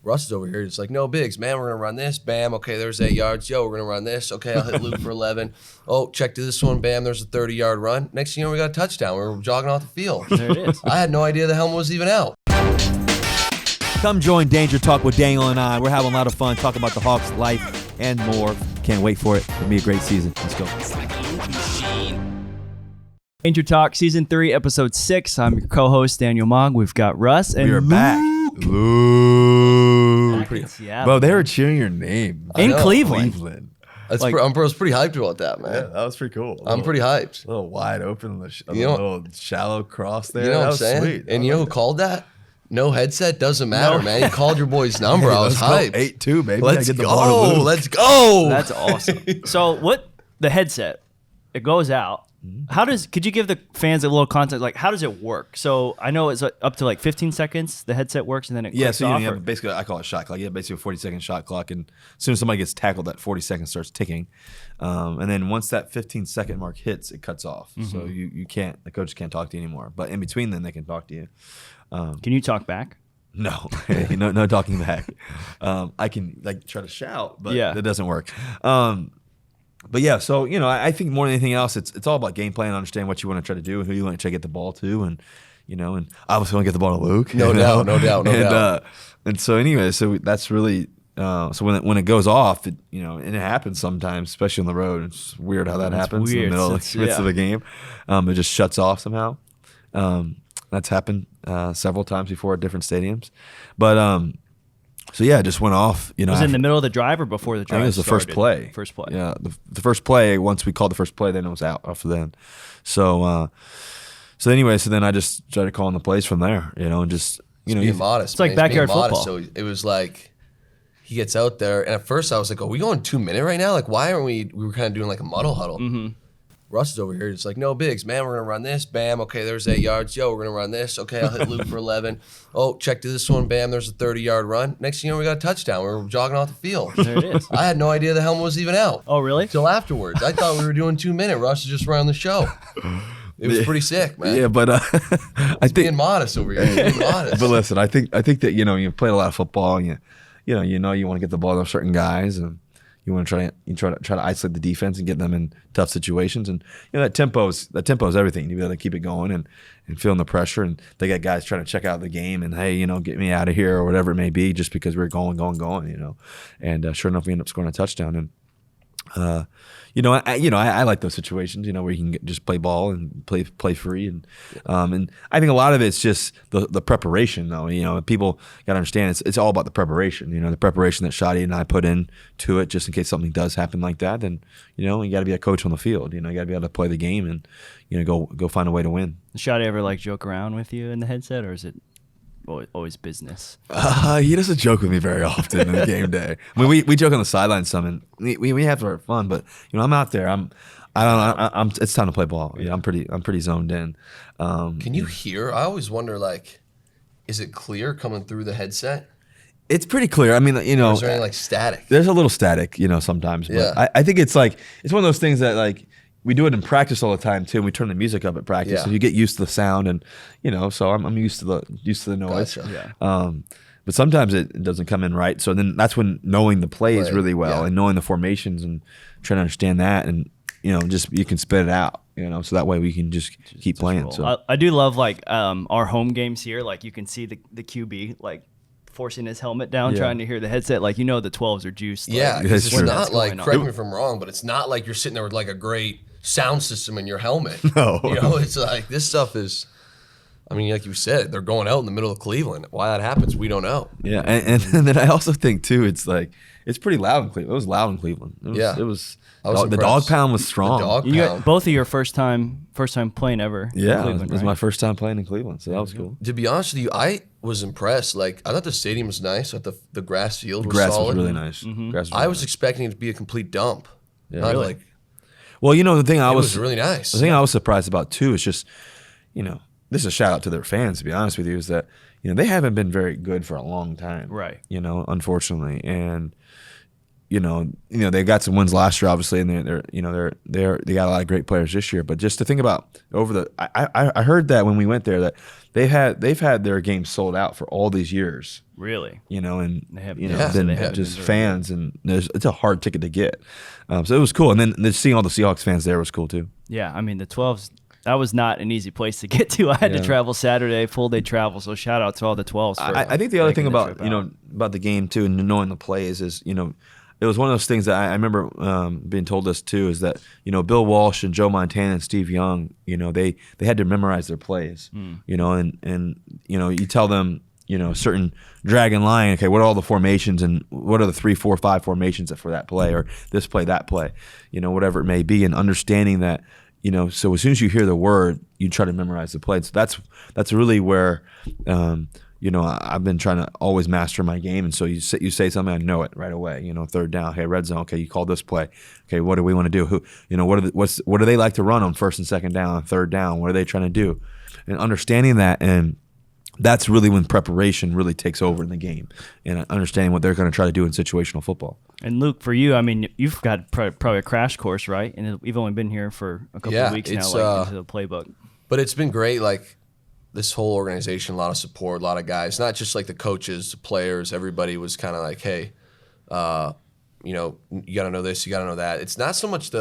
Russ is over here. It's like, no bigs, man. We're going to run this. Bam. Okay, there's 8 yards. Yo, we're going to run this. Okay, I'll hit Luke for 11. Oh, check to this one. Bam, there's a 30-yard run. Next thing you know, we got a touchdown. We were jogging off the field. There it is. I had no idea the helmet was even out. Come join Danger Talk with Daniel and I. We're having a lot of fun talking about the Hawks' life and more. Can't wait for it. It'll be a great season. Let's go. Danger Talk Season 3, Episode 6. I'm your co-host, Daniel Mogg. We've got Russ and We are back. Luke. Back in Seattle. Bro, they were cheering your name. In know. Cleveland. I was pretty hyped about that, man. Yeah, that was pretty cool. I'm pretty hyped. A little wide open, the You know- little shallow cross there. You know that what I'm was saying? sweet. And you know who called that? No headset, doesn't matter, man. He called your boy's number. I was hyped. 8-2, baby. Let's Gotta get the ball to go. Luke. Let's go. That's awesome. So what, the headset, it goes out. Could you give the fans a little context? Like, how does it work? So I know it's up to like 15 seconds. The headset works and then it Yeah, clicks so you off. have basically, I call it shot clock. You have basically a 40-second shot clock, and as soon as somebody gets tackled, that 40 seconds starts ticking. And then once that 15-second mark hits, it cuts off. So you can't, the coach can't talk to you anymore. But in between, then they can talk to you. Can you talk back? No, no talking back. I can like try to shout, but Yeah. that doesn't work. But yeah, so I think more than anything else, it's all about game plan and understand what you want to try to do and who you want to try to get the ball to, and and obviously want to get the ball to Luke. No doubt. And so anyway, so that's really so when it goes off, and it happens sometimes, especially on the road. It's weird how that happens weird. in the middle It's- midst of the game. It just shuts off somehow. That's happened several times before at different stadiums, but so yeah, it just went off. Was it in the middle of the drive or before the I drive? think it was the first started? play. First play. Yeah, the first play. Once we called the first play, then it was out after then. So anyway, so then I just started calling the plays from there. And just Being modest. It's like man. He's being backyard modest. football. So it was like he gets out there, and at first I was like, "Are we going 2 minute right now? Like, why aren't we?" We were kind of doing like a muddle huddle. Mm-hmm. Russ is over here. It's like, no bigs, man. We're gonna run this. Bam. Okay, there's 8 yards. Yo, we're gonna run this. Okay, I'll hit Luke for 11. Oh, check to this one. Bam, there's a 30-yard run. Next thing you know, we got a touchdown. We were jogging off the field. There it is. I had no idea the helmet was even out. Oh, really? Till afterwards. I thought we were doing 2 minute. Russ is just running the show. It was pretty sick, man. yeah, but I think. Being modest over here. Being modest. But listen, I think that you played a lot of football, and you want to get the ball to certain guys, and you want to try to isolate the defense and get them in tough situations, and that tempo is everything. You got to keep it going and feeling the pressure, and they got guys trying to check out the game and hey, get me out of here or whatever it may be, just because we're going, and sure enough, we end up scoring a touchdown, and I like those situations, where you can just play ball and play free, and I think a lot of it's just the preparation, though. People got to understand it's all about the preparation. The preparation that Shadi and I put in to it, just in case something does happen like that. Then you got to be a coach on the field. You got to be able to play the game and go find a way to win. Does Shadi ever like joke around with you in the headset, or is it always business? He doesn't joke with me very often in the game day. I mean, we joke on the sideline some, and we have our fun. But I'm out there. It's time to play ball. Yeah, I'm pretty zoned in. Can you hear? I always wonder, like, is it clear coming through the headset? It's pretty clear. I mean, Or is there any like static? there's a little static, sometimes. But Yeah. I think it's like it's one of those things that like we do it in practice all the time too. And we turn the music up at practice, Yeah. so you get used to the sound, and so I'm used to the noise. Gotcha. Yeah. But sometimes it doesn't come in right. So then that's when knowing the plays Play, really well, yeah. and knowing the formations and trying to understand that, and just you can spit it out. So that way we can just keep playing. Roll. So I do love like our home games here. Like you can see the QB like forcing his helmet down, Yeah. trying to hear the headset. Like the 12s are juiced. Yeah, like, 'cause That's it's true. not What's like, going on. correct me if I'm wrong, but it's not like you're sitting there with like a great sound system in your helmet. No. It's like this stuff is, I mean, like you said, they're going out in the middle of Cleveland. Why that happens, we don't know. yeah, and then I also think too, it's like it's pretty loud in Cleveland. It was loud in Cleveland. Yeah. It was. I was The dog impressed. pound was strong. The dog You got pound. both of your first time playing ever. in Yeah, Cleveland, it was right? my first time playing in Cleveland, so that was cool. To be honest with you, I was impressed. Like, I thought the stadium was nice. I thought the grass field was Grass solid. was really nice. Grass was I really was nice. expecting it to be a complete dump. Yeah. Not Really? like, Well, the thing I it was was really nice. The thing I was surprised about too is just, this is a shout out to their fans, to be honest with you, is that they haven't been very good for a long time. Right. Unfortunately, and they got some wins last year, obviously, and they got a lot of great players this year. But just to think about I heard that when we went there that they've had their games sold out for all these years. Really? And They have- then they have just been fans, and it's a hard ticket to get. So it was cool, and then seeing all the Seahawks fans there was cool too. Yeah, I mean the 12s. That was not an easy place to get to. I had to travel Saturday, full day travel. So shout out to all the 12s. I think the other thing making the about trip out. about the game too, and knowing the plays is it was one of those things that I remember being told this too, is that Bill Walsh and Joe Montana and Steve Young, they had to memorize their plays, and you tell them certain dragon line, okay, what are all the formations and what are the 3, 4, 5 formations for that play or this play, that play, whatever it may be, and understanding that. So as soon as you hear the word, you try to memorize the play. So that's really where, I've been trying to always master my game. And so you say something, I know it right away. Third down, okay, red zone, okay, you call this play, okay, what do we want to do? What do they like to run on first and second down, third down? What are they trying to do? And understanding that, and that's really when preparation really takes over in the game, and understanding what they're going to try to do in situational football. And Luke, for you, I mean, you've got probably a crash course, right? And we've only been here for a couple of weeks now, into the playbook. But it's been great. Like this whole organization, a lot of support, a lot of guys, not just like the coaches, the players. Everybody was kind of like, hey, you got to know this, you got to know that. It's not so much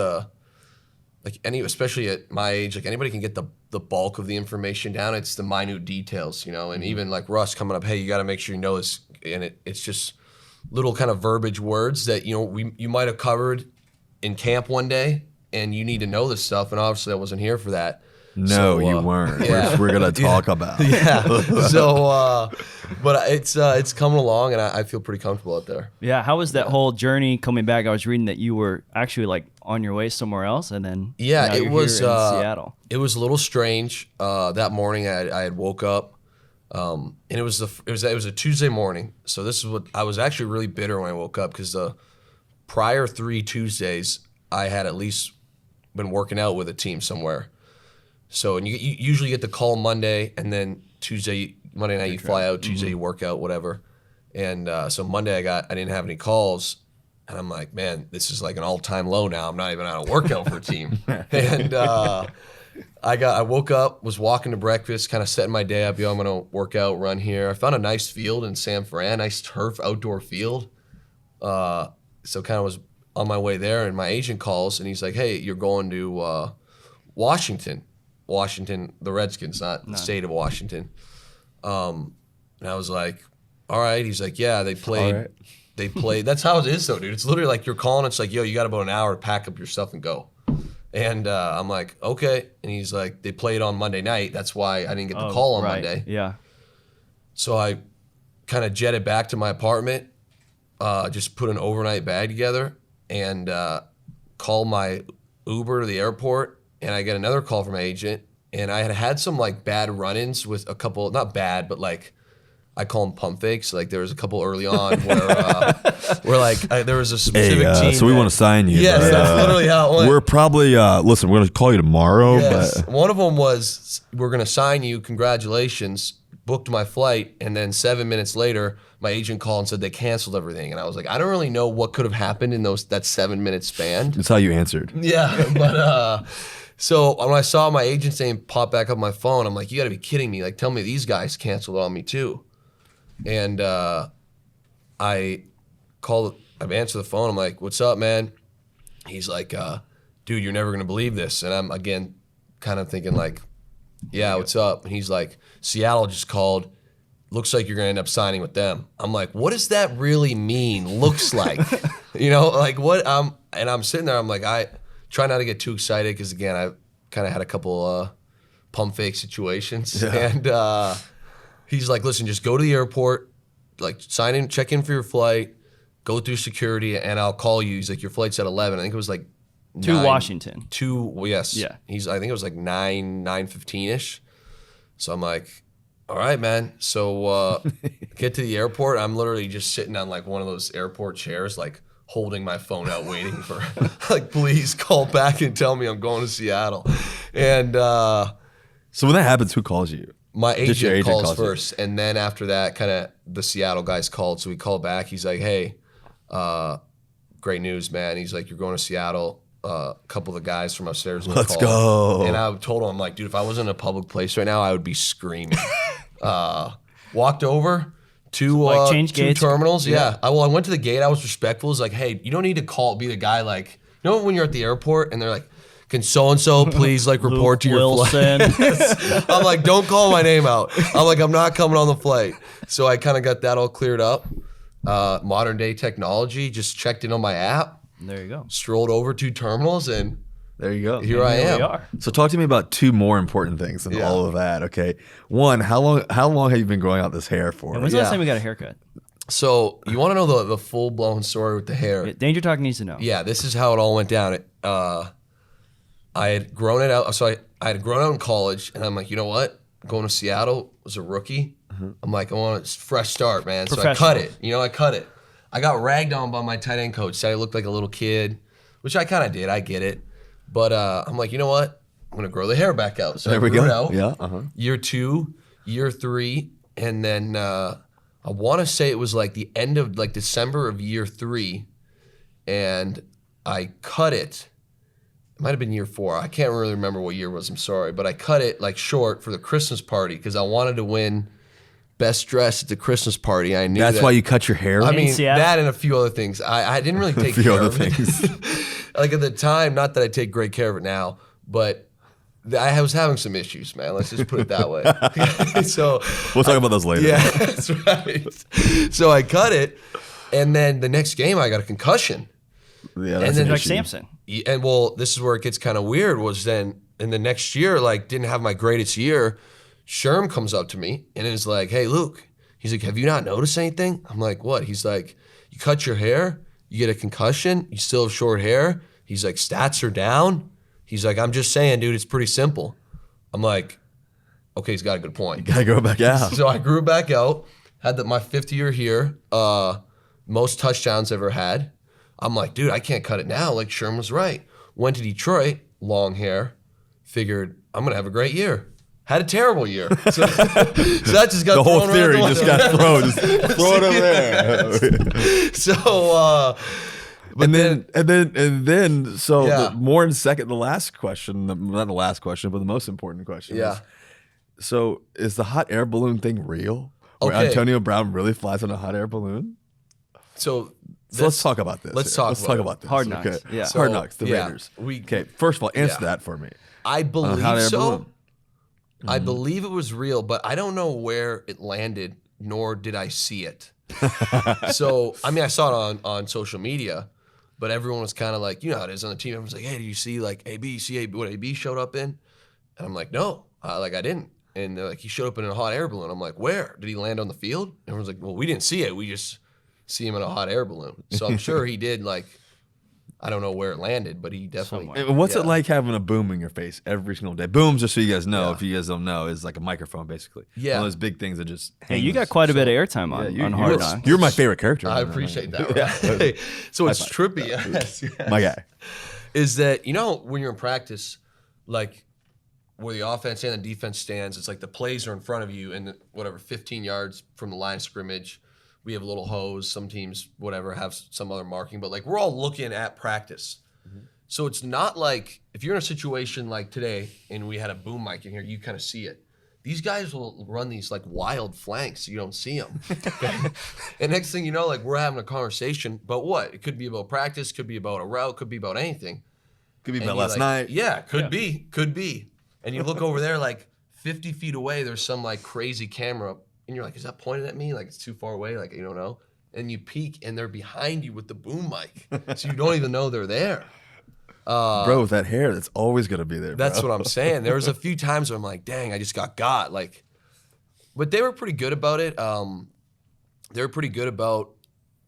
especially at my age, like anybody can get the bulk of the information down. It's the minute details, and even like Russ coming up, hey, you got to make sure you know this, and it's just little kind of verbiage words that you might have covered in camp one day, and you need to know this stuff. And obviously, I wasn't here for that. No, you weren't. Yeah. We're gonna talk about. Yeah. So, but it's coming along, and I feel pretty comfortable out there. Yeah. How was that whole journey coming back? I was reading that you were actually like on your way somewhere else, and then now it you're was here in Seattle. It was a little strange. That morning, I had woke up, and it was a Tuesday morning. So this is what I was actually really bitter when I woke up, because the prior 3 Tuesdays I had at least been working out with a team somewhere. So, and you usually get the call Monday, and then Monday night you fly out, Tuesday you work out, whatever. And so Monday I didn't have any calls, and I'm like, man, this is like an all-time low now. I'm not even on a workout for a team. And I woke up, was walking to breakfast, kind of setting my day up. I'm gonna work out, run here. I found a nice field in San Fran, nice turf outdoor field. So kind of was on my way there, and my agent calls, and he's like, hey, you're going to Washington, the Redskins, not the state of Washington. And I was like, all right. He's like, yeah, they played. All right. They played. That's how it is, though, dude. It's literally like you're calling. It's like, yo, you got about an hour to pack up your stuff and go. And I'm like, okay. And he's like, they played on Monday night. That's why I didn't get the call on Monday. Yeah. So I kind of jetted back to my apartment, just put an overnight bag together, and called my Uber to the airport. And I get another call from my agent, and I had some like bad run-ins with a couple, not bad, but like I call them pump fakes. Like there was a couple early on where there was a specific team. So we want to sign you. Yes, but, that's literally how it went. We're probably listen. We're gonna call you tomorrow. Yes. But One of them was, we're gonna sign you. Congratulations. Booked my flight, and then 7 minutes later, my agent called and said they canceled everything. And I was like, I don't really know what could have happened in that 7 minute span. that's how you answered. Yeah, but so when I saw my agent's name pop back up on my phone, I'm like, you got to be kidding me! Like, tell me these guys canceled on me too. And I answered the phone. I'm like, what's up, man? He's like, dude, you're never gonna believe this. And I'm again kind of thinking like, yeah, what's up? And he's like, Seattle just called. Looks like you're gonna end up signing with them. I'm like, what does that really mean? Looks like, like what? And I'm sitting there. I'm like, I try not to get too excited, because again, I kind of had a couple pump fake situations. Yeah. And he's like, listen, just go to the airport, like sign in, check in for your flight, go through security, and I'll call you. He's like, your flight's at 11. I think it was like To Washington. Well, yes. Yeah. I think it was like 9:15ish. So I'm like, all right, man. So get to the airport. I'm literally just sitting on like one of those airport chairs, like holding my phone out, waiting for like, please call back and tell me I'm going to Seattle. And So when that happens, who calls you? my Just your agent agent calls calls you. first, and then after that, kind of the Seattle guys called. So we called back. He's like, hey, great news, man. He's like, you're going to Seattle. A couple of the guys from upstairs. Let's go. And I told him, I'm like, dude, if I was in a public place right now, I would be screaming. Walked over to change two gates? terminals. Yeah. I went to the gate. I was respectful. It's like, hey, you don't need to be the guy like, you know when you're at the airport and they're like, can so-and-so please like report to your Wilson. flight? I'm like, don't call my name out. I'm like, I'm not coming on the flight. So I kind of got that all cleared up. Modern day technology, just checked in on my app, There you go. strolled over 2 terminals, and There you go. here I Here am. we are. So talk to me about 2 more important things than Yeah. all of that. Okay, one, how long have you been growing out this hair for? And when's the last Yeah. time we got a haircut? So you want to know the full-blown story with the hair? Yeah, Danger Talk needs to know. Yeah, this is how it all went down. I had grown it out. So I had grown out in college, and I'm like, you know what? Going to Seattle as a rookie. I'm like, I want a fresh start, man. So I cut it. I cut it. I got ragged on by my tight end coach. Said I looked like a little kid, which I kind of did. I get it. But I'm like, you know what? I'm going to grow the hair back out. So There I we grew go. it out. Yeah. Year 2, year 3, and then I want to say it was like the end of like December of year 3, and I cut it. It might have been year 4. I can't really remember what year it was. I'm sorry, but I cut it like short for the Christmas party because I wanted to win best dress at the Christmas party. I knew That's why you cut your hair. I mean, Seattle? that and a few other things. I didn't really take few care other of it. things. Like at the time, not that I take great care of it now, but I was having some issues, man. Let's just put it that way. So We'll talk about those later. yeah, that's right. So I cut it, and then the next game I got a concussion. Yeah, And that's then an Like issue. Samson. And well, this is where it gets kind of weird. Was then in the next year, like didn't have my greatest year. Sherm comes up to me and is like, "Hey, Luke." He's like, "Have you not noticed anything?" I'm like, "What?" He's like, "You cut your hair, you get a concussion, you still have short hair." He's like, "Stats are down." He's like, "I'm just saying, dude, it's pretty simple." I'm like, "Okay, he's got a good point." Gotta go back out. So I grew it back out, had my 5th year here, most touchdowns ever had. I'm like, dude, I can't cut it now. Like Sherm was right. Went to Detroit, long hair, figured I'm gonna have a great year. Had a terrible year. So, that just got The whole thrown theory right just got thrown. Just throw it over there. So, and then, so Yeah. more in second, the last question, not the last question, but the most important question. yeah. Is, so is the hot air balloon thing real? Where Okay. Antonio Brown really flies on a hot air balloon? So So let's talk about this. let's here. talk Let's about talk it. about this. Hard Knocks, Okay. yeah. So, Hard Knocks, the yeah, Raiders. we- Okay, first of all, answer Yeah. that for me. I On a believe hot air so. balloon. I believe it was real, but I don't know where it landed, nor did I see it. So, I mean, I saw it on social media, but everyone was kind of like, you know how it is on the team. Everyone's like, hey, do you see like AB? You see AB, what AB showed up in? And I'm like, no, I didn't. And they're like, he showed up in a hot air balloon. I'm like, where? Did he land on the field? Everyone's like, well, we didn't see it. We just see him in a hot air balloon. So I'm sure he did like, I don't know where it landed, but he definitely. Somewhere. And what's yeah. it like having a boom in your face every single day? Boom, just so you guys know, if you guys don't know, is like a microphone basically. Yeah. One of those big things that just Hey, hangs. you got quite a bit of airtime on Hard Knocks. You're my favorite character. I appreciate that. Right? So it's trippy. Yes, yes. My guy. Is that, you know, when you're in practice, like where the offense and the defense stands, it's like the plays are in front of you and whatever, 15 yards from the line of scrimmage. We have a little hose. Some teams, whatever, have some other marking, but like we're all looking at practice. So it's not like if you're in a situation like today and we had a boom mic in here, you kind of see it. These guys will run these like wild flanks. You don't see them. Okay? And next thing you know, like we're having a conversation about what? It could be about practice, could be about a route, could be about anything. Could be And about you last like, night. Yeah, could be. And you look over there like 50 feet away, there's some like crazy camera. And you're like, is that pointed at me? Like it's too far away? Like, you don't know. And you peek and they're behind you with the boom mic. So you don't even know they're there. Bro, with that hair, that's always gonna be there. That's bro. what I'm saying. There was a few times where I'm like, dang, I just got. Like, but they were pretty good about it. They were pretty good about,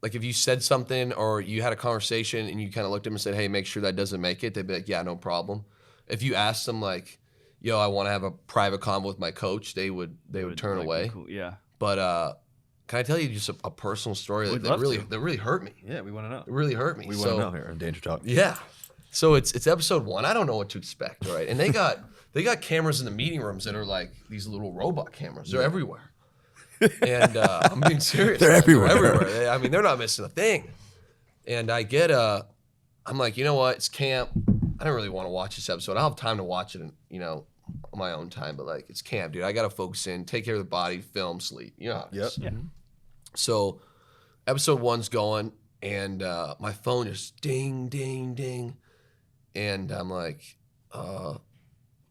like, if you said something or you had a conversation and you kind of looked at them and said, hey, make sure that doesn't make it, they'd be like, yeah, no problem. If you asked them, like, yo, I want to have a private convo with my coach, they would turn Like, away. cool, yeah. But can I tell you just a personal story We'd that love really to. that really hurt me? Yeah, we want to know. It really hurt me. We want to know here on Danger Talk. Yeah. So it's episode 1. I don't know what to expect, right? And they got cameras in the meeting rooms that are like these little robot cameras. They're everywhere. And I'm being serious. They're everywhere. I mean, they're not missing a thing. And I'm like, you know what? It's camp. I don't really want to watch this episode. I'll have time to watch it, on my own time. But like, it's camp, dude. I got to focus in, take care of the body, film, sleep. You know how it is. Yeah. So episode 1's going, and my phone just ding, ding, ding. And I'm like, I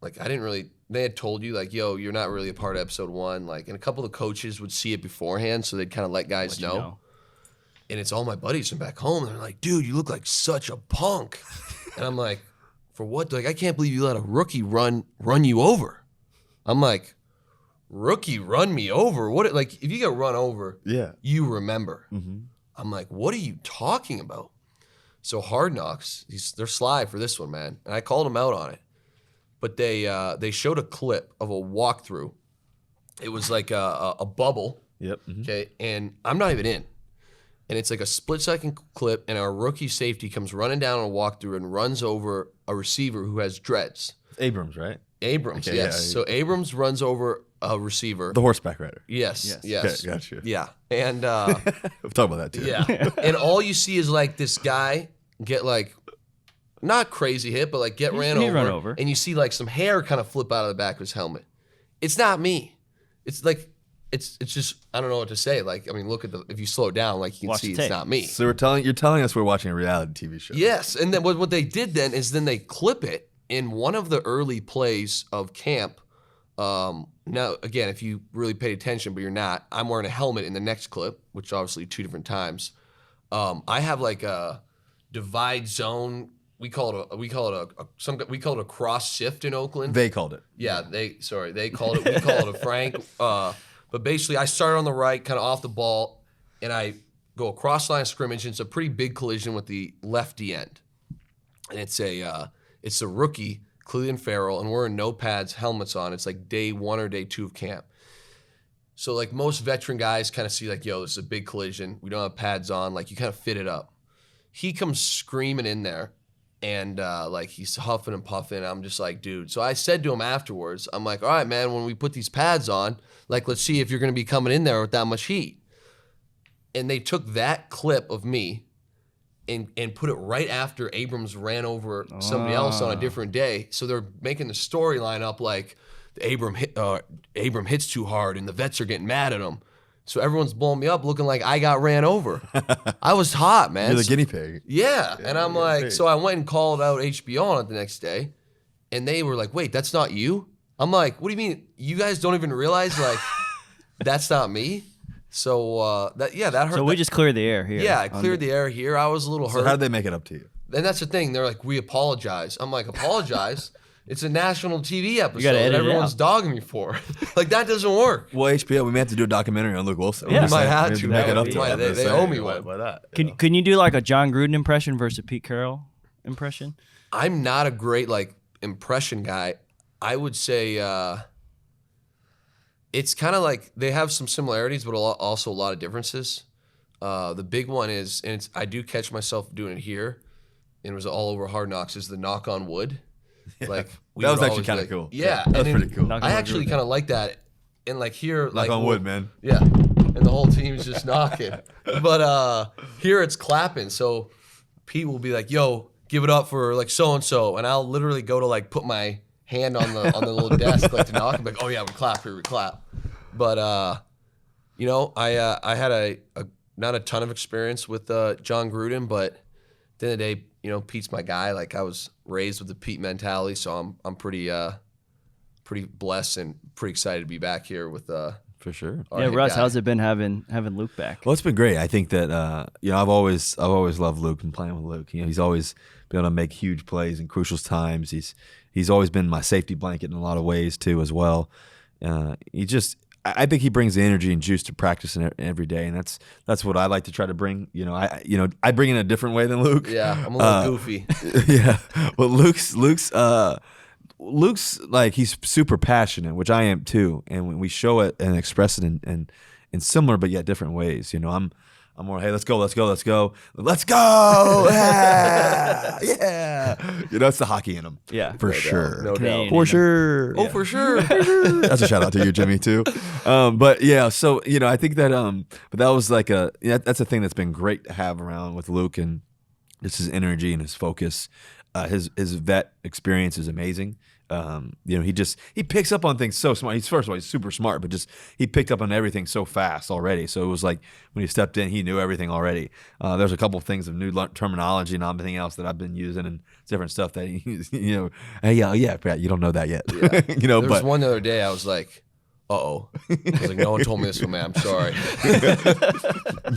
didn't really, they had told you, like, yo, you're not really a part of episode 1. Like, and a couple of the coaches would see it beforehand, so they'd kind of let guys Let you know. And it's all my buddies from back home. And they're like, dude, you look like such a punk. And I'm like, for what? Like, I can't believe you let a rookie run you over. I'm like, rookie run me over? What? Like, if you get run over, Yeah. you remember. Mm-hmm. I'm like, what are you talking about? So Hard Knocks, they're sly for this one, man. And I called them out on it. But they showed a clip of a walkthrough. It was like a bubble. Yep. Mm-hmm. Okay, and I'm not even in. And it's like a split-second clip, and our rookie safety comes running down on a walkthrough and runs over a receiver who has dreads. Abrams, right? Abrams, Okay, yes. yeah. So Abrams runs over a receiver. The horseback rider. Yes. Okay, got you. Yeah, and We'll talk about that too. yeah, and all you see is like this guy get like, not crazy hit, but like get ran he over, run over. and you see like some hair kind of flip out of the back of his helmet. It's not me. It's like, it's just, I don't know what to say. Like, I mean, look at if you slow it down, like you can Watch see the it's tape. not me. So you're telling us we're watching a reality TV show. Yes, and then what they did then is then they clip it in one of the early plays of camp. Now, again, if you really paid attention, but you're not, I'm wearing a helmet in the next clip, which obviously 2 different times. I have like a divide zone. We call it a cross shift in Oakland. They called it. Yeah, they called it. We call it a frank. But basically, I start on the right, kind of off the ball, and I go across line of scrimmage. And it's a pretty big collision with the lefty end, and it's a rookie, Cleveland Farrell, and we're in no pads, helmets on. It's like day 1 or day 2 of camp. So like most veteran guys kind of see like, yo, this is a big collision. We don't have pads on. Like you kind of fit it up. He comes screaming in there. And like he's huffing and puffing. I'm just like, dude. So I said to him afterwards, I'm like, all right, man, when we put these pads on, like, let's see if you're going to be coming in there with that much heat. And they took that clip of me and put it right after Abrams ran over somebody else on a different day. So they're making the storyline up like Abram hits too hard and the vets are getting mad at him. So everyone's blowing me up looking like I got ran over. I was hot, man. You're the guinea pig. Yeah. And I'm like, so I went and called out HBO on it the next day. And they were like, wait, that's not you? I'm like, what do you mean? You guys don't even realize, like, that's not me? So, that hurt. So we just cleared the air here. Yeah, I cleared the air here. I was a little hurt. So how did they make it up to you? And that's the thing. They're like, we apologize. I'm like, apologize? It's a national TV episode gotta that edit it everyone's out. dogging me for. Like, that doesn't work. Well, HBO, we may have to do a documentary on Luke Wilson. Yeah. We might have We to. make it up That to would him. be- I'm just they saying. owe me one. Why that? Can you do like a John Gruden impression versus a Pete Carroll impression? I'm not a great, like, impression guy. I would say it's kind of like they have some similarities, but also a lot of differences. The big one is, and I do catch myself doing it here, and it was all over Hard Knocks, is the knock on wood. Like we That was would actually always kind be of cool. Yeah, That was and pretty cool. Knock I on actually wood. kind of like that, and like here, Knock like on wood, man. Yeah, and the whole team's just knocking. But here it's clapping. So Pete will be like, "Yo, give it up for like so and so," and I'll literally go to like put my hand on the little desk like to knock. I'm like, "Oh yeah, we clap here, we clap." But I had a not a ton of experience with John Gruden, but at the end of the day, Pete's my guy. Like I was raised with the Pete mentality, so I'm pretty blessed and pretty excited to be back here with For sure. our Yeah, head Russ, guy. how's it been having Luke back? Well, it's been great. I think that I've always loved Luke and playing with Luke. He's always been able to make huge plays in crucial times. He's always been my safety blanket in a lot of ways too, as well. I think he brings the energy and juice to practice every day, and that's what I like to try to bring. I bring it in a different way than Luke. Yeah, I'm a little goofy. Yeah. Well, Luke's like, he's super passionate, which I am too, and when we show it and express it in similar but yet different ways. I'm I'm more, hey, let's go. Yeah, yeah. You know, it's the hockey in them. Yeah. For sure. No Canadian doubt. For sure. Oh, for sure. That's a shout out to you, Jimmy, too. But yeah, so you know, I think that but that was like that's a thing that's been great to have around with Luke, and just his energy and his focus. His vet experience is amazing. You know, he picks up on things so smart. First of all, he's super smart, but just he picked up on everything so fast already. So it was like when he stepped in, he knew everything already. There's a couple of things of new terminology and everything else that I've been using and different stuff that you know. Hey, yeah, Pat, you don't know that yet. Yeah. You know, There but was one the other day. I was like, "Uh-oh." I was like, "No one told me this one, man. I'm sorry."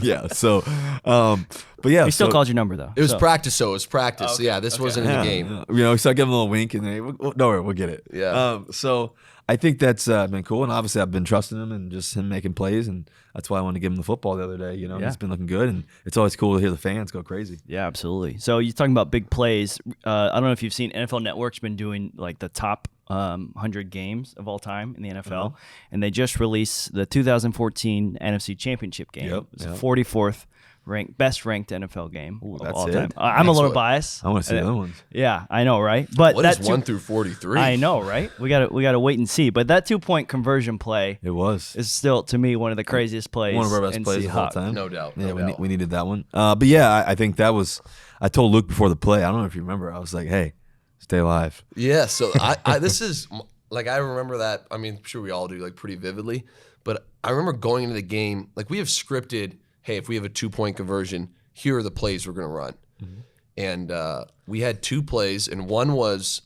yeah. So, but yeah, He still so, called your number though. It was so. practice, so it was practice. Okay. Yeah, this wasn't in the game. Yeah. You know, so I give him a little wink, and then don't worry, we'll get it. Yeah. So I think that's been cool, and obviously I've been trusting him and just him making plays, and that's why I wanted to give him the football the other day. You know, Yeah. he's been looking good, and it's always cool to hear the fans go crazy. Yeah, absolutely. So you're talking about big plays. I don't know if you've seen NFL Network's been doing like the top 100 games of all time in the NFL, and they just released the 2014 NFC Championship game. Yep, It's yep. the 44th best ranked NFL game of that's all it? time. I'm a little Excellent. biased. I want to see the other ones. Yeah, I know, right? But What that is 1 through 43? I know, right? We gotta wait and see. But that 2-point conversion play It was is still to me one of the craziest plays. one of our best in plays of all Seahawks. time. No doubt. Yeah, No doubt. we needed that one. But yeah, I think that was. I told Luke before the play. I don't know if you remember. I was like, "Hey, stay alive." Yeah, so I this is like I remember that. I mean, I'm sure we all do, like pretty vividly. But I remember going into the game, like we have scripted. Hey, if we have a 2-point conversion, here are the plays we're gonna run. And we had 2 plays, and one was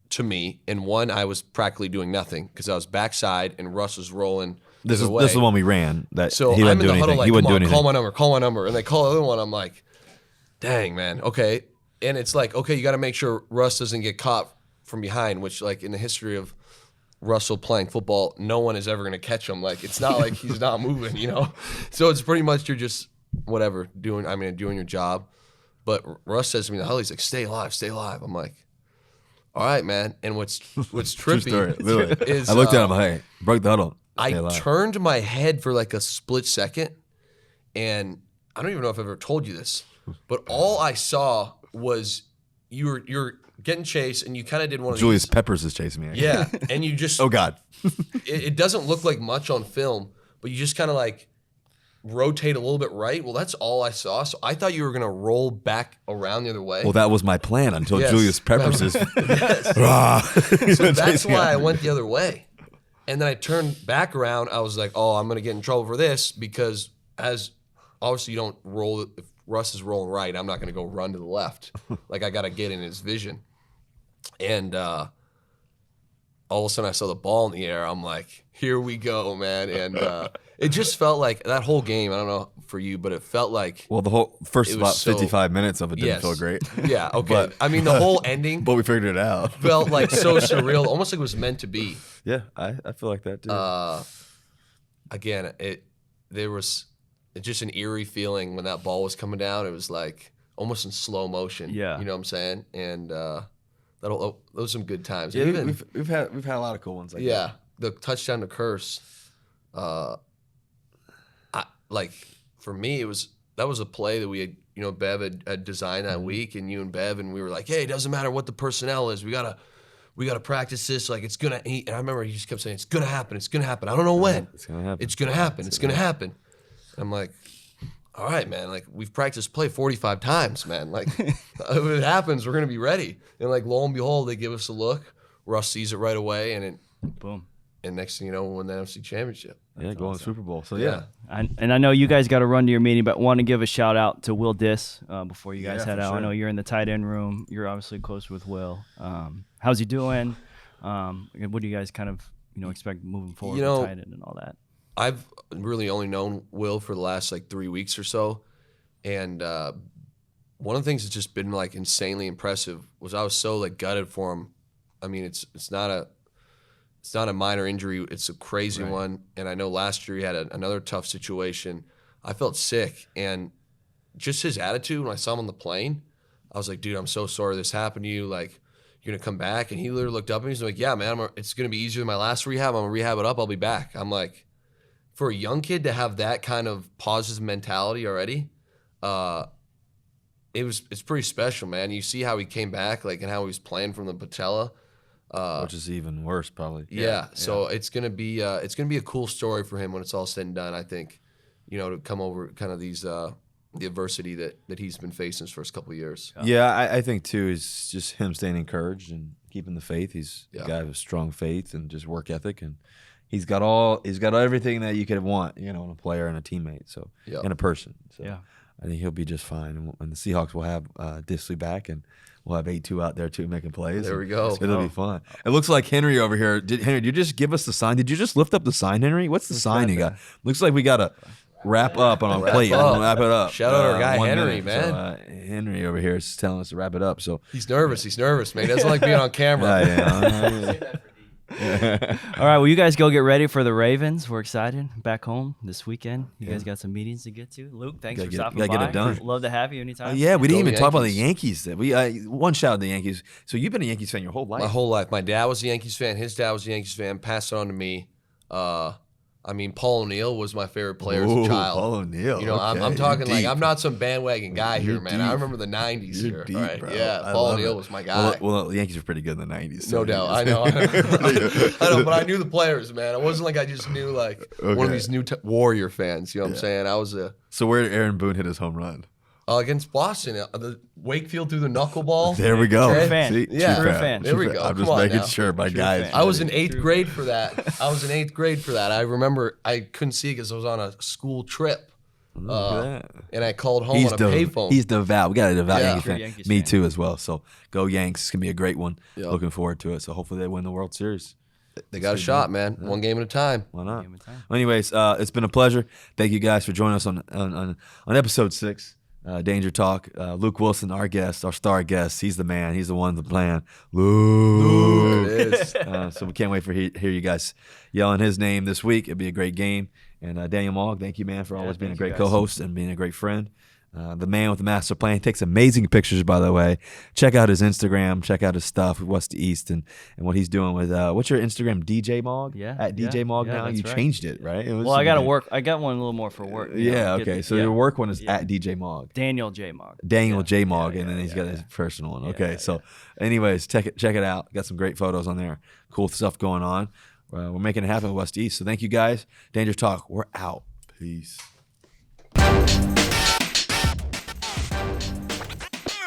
to me, and one I was practically doing nothing because I was backside and Russ was rolling. This the is way. this is the one we ran. That So he I'm wouldn't in do the huddle anything. like, He wouldn't come do on, anything. call my number. And they call the other one. I'm like, dang, man. Okay. And it's like, okay, you got to make sure Russ doesn't get caught from behind, which like in the history of Russell playing football, no one is ever going to catch him. Like, it's not like he's not moving, you know? So it's pretty much you're just whatever doing your job. But Russ says to me in the huddle, he's like, stay alive. I'm like, all right, man. And what's True trippy story, literally. is I looked at him. Hey, broke the huddle. I Stay alive. turned my head for like a split second, and I don't even know if I've ever told you this, but all I saw was you're getting chased, and you kind of did one of Julius these. Peppers is chasing me. Actually. Yeah, and you just Oh God. it doesn't look like much on film, but you just kind of like rotate a little bit right. Well, that's all I saw. So I thought you were gonna roll back around the other way. Well, that was my plan until Yes. Julius Peppers is. Yes. So that's Chasing why I after. went the other way. And then I turned back around. I was like, oh, I'm going to get in trouble for this because as obviously you don't roll. If Russ is rolling right, I'm not going to go run to the left. Like I got to get in his vision. And all of a sudden I saw the ball in the air. I'm like, here we go, man. And it just felt like that whole game, I don't know for you, but it felt like, Well, the whole first It was about so- 55 minutes of it didn't yes. feel great. Yeah, okay. But- I mean, the whole ending But we figured it out. felt like so surreal, almost like it was meant to be. Yeah, I feel like that too. Again, there was just an eerie feeling when that ball was coming down. It was like almost in slow motion. Yeah. You know what I'm saying? And those were some good times. yeah, And even, we've had a lot of cool ones like yeah, the touchdown to Curse. Like for me, that was a play that we had, Bev had designed that week, and you and Bev, and we were like, hey, it doesn't matter what the personnel is, we gotta practice this. Like it's gonna. And I remember he just kept saying, it's gonna happen. It's gonna happen. I don't know when. It's gonna happen. It's gonna happen. It's gonna happen. I'm like, all right, man. Like we've practiced play 45 times, man. Like if it happens, we're gonna be ready. And like lo and behold, they give us a look. Russ sees it right away, and Boom. next thing you know, we win the NFC Championship. Yeah, go on the Super Bowl. So yeah. And I know you guys got to run to your meeting, but want to give a shout out to Will Diss before you guys Yeah, head for out. I sure. know you're in the tight end room. You're obviously close with Will. How's he doing? What do you guys kind of expect moving forward You with know, tight end and all that? I've really only known Will for the last like 3 weeks or so, and one of the things that's just been like insanely impressive was I was so like gutted for him. I mean, it's not a minor injury; it's a crazy one. And I know last year he had another tough situation. I felt sick, and just his attitude when I saw him on the plane, I was like, dude, I'm so sorry this happened to you. Like, you're gonna come back? And he literally looked up at me. He's like, yeah, man, it's gonna be easier than my last rehab. I'm gonna rehab it up. I'll be back. I'm like, for a young kid to have that kind of positive mentality already, it's pretty special, man. You see how he came back, like, and how he was playing from the patella. Which is even worse, probably. Yeah. So it's gonna be a cool story for him when it's all said and done. I think, to come over kind of these the adversity that he's been facing his first couple of years. Yeah, I think too is just him staying encouraged and keeping the faith. He's a guy with strong faith and just work ethic, and he's got everything that you could want, in a player and a teammate, so and a person. So I think he'll be just fine. And the Seahawks will have Disley back, and we'll have 8-2 out there too making plays. There we go. It'll be fun. It looks like Henry over here. Henry, did you just give us the sign? Did you just lift up the sign, Henry? What's the sign you got? Looks like we got to wrap up on a plate. Wrap it up. Shout out our guy Henry, minute. man. So, Henry over here is telling us to wrap it up. So he's nervous, man. He doesn't like being on camera. All right, well, you guys go get ready for the Ravens. We're excited. Back home this weekend. You guys got some meetings to get to. Luke, thanks for stopping by. Get it done. Love to have you anytime. We didn't even talk about the Yankees. One shout out to the Yankees. So you've been a Yankees fan your whole life. My whole life. My dad was a Yankees fan. His dad was a Yankees fan. Passed it on to me. Paul O'Neill was my favorite player as a child. Paul O'Neill. I'm talking You're like deep. I'm not some bandwagon guy here, man. deep. I remember the '90s You're here. deep, All right? bro. Yeah, I Paul love O'Neill it. was my guy. Well, the Yankees were pretty good in the '90s. So No doubt. I know. I know, but I knew the players, man. It wasn't like I just knew one of these new Warrior fans. You know what I'm saying? I was So where did Aaron Boone hit his home run? against Boston, the Wakefield through the knuckleball. There we go. True fan. See? Yeah. True True fan. There we go. I'm Come just on making now. sure my True guys. fan. I was in eighth grade for that. I remember I couldn't see because I was on a school trip. And I called home on a payphone. He's devout. We got a devout Yankees fan. Yankees Me fan. too as well. So go Yanks. It's going to be a great one. Yep. Looking forward to it. So hopefully they win the World Series. They got a shot, man. One game at a time. Why not? Game of time. Well, anyways, it's been a pleasure. Thank you guys for joining us on episode 6. Danger Talk. Luke Willson, our guest, our star guest. He's the man. He's the one, the plan. Luke. There it is. So we can't wait for hear you guys yelling his name this week. It'll be a great game. And Daniel Mogg, thank you, man, for always being a thank great you, guys. co-host and being a great friend. The man with the master plan. He takes amazing pictures, by the way. Check out his Instagram. Check out his stuff with West to East and what he's doing with what's your Instagram? DJ Mogg? Yeah, At DJ yeah, Mogg yeah, now. that's You right. changed it, right? It was Well, I got to something- work. I got one a little more for work. Yeah, okay. So your work one is at DJ Mogg. Daniel J. Mogg. Daniel J. Mogg, yeah, and then yeah, he's got yeah. his personal one. Okay, so anyways, check it out. Got some great photos on there. Cool stuff going on. We're making it happen with West East. So thank you guys. Danger Talk, we're out. Peace.